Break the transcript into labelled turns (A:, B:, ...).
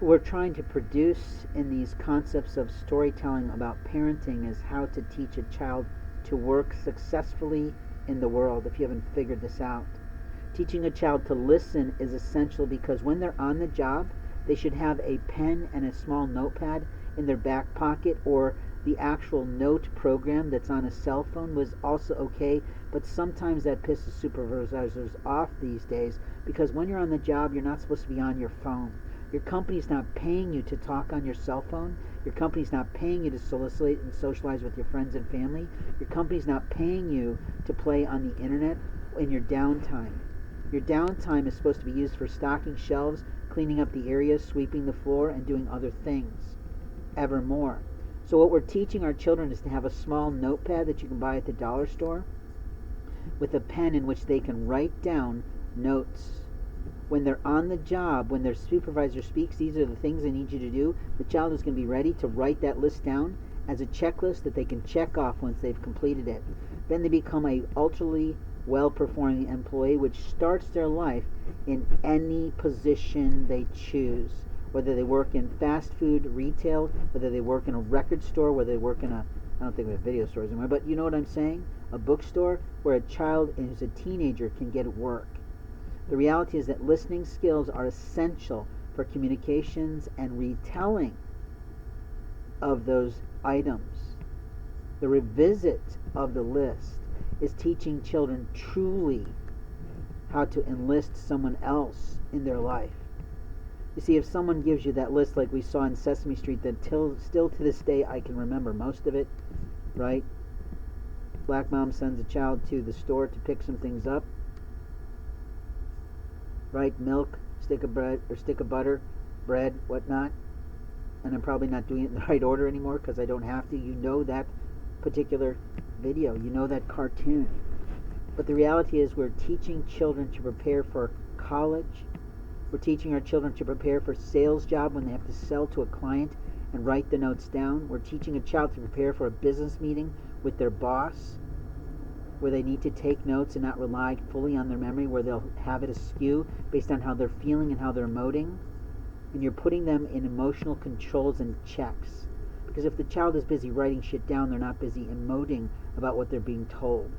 A: What we're trying to produce in these concepts of storytelling about parenting is how to teach a child to work successfully in the world, if you haven't figured this out. Teaching a child to listen is essential because when they're on the job, they should have a pen and a small notepad in their back pocket, or the actual note program that's on a cell phone was also okay, but sometimes that pisses supervisors off these days because when you're on the job, you're not supposed to be on your phone. Your company's not paying you to talk on your cell phone. Your company's not paying you to solicit and socialize with your friends and family. Your company's not paying you to play on the internet in your downtime. Your downtime is supposed to be used for stocking shelves, cleaning up the areas, sweeping the floor, and doing other things. Evermore. So what we're teaching our children is to have a small notepad that you can buy at the dollar store with a pen in which they can write down notes. When they're on the job, when their supervisor speaks, these are the things I need you to do, the child is going to be ready to write that list down as a checklist that they can check off once they've completed it. Then they become a ultra well-performing employee, which starts their life in any position they choose. Whether they work in fast food retail, whether they work in a record store, whether they work in I don't think we have video stores anymore, but you know what I'm saying? A bookstore where a child who's a teenager can get work. The reality is that listening skills are essential for communications and retelling of those items. The revisit of the list is teaching children truly how to enlist someone else in their life. You see, if someone gives you that list like we saw in Sesame Street, that still to this day I can remember most of it, right? Black mom sends a child to the store to pick some things up, right? Milk, stick of bread or stick of butter, bread, whatnot. And I'm probably not doing it in the right order anymore because I don't have to. You know that particular video. You know that cartoon. But the reality is we're teaching children to prepare for college. We're teaching our children to prepare for a sales job when they have to sell to a client and write the notes down. We're teaching a child to prepare for a business meeting with their boss where they need to take notes and not rely fully on their memory, where they'll have it askew based on how they're feeling and how they're emoting. And you're putting them in emotional controls and checks. Because if the child is busy writing shit down, they're not busy emoting about what they're being told.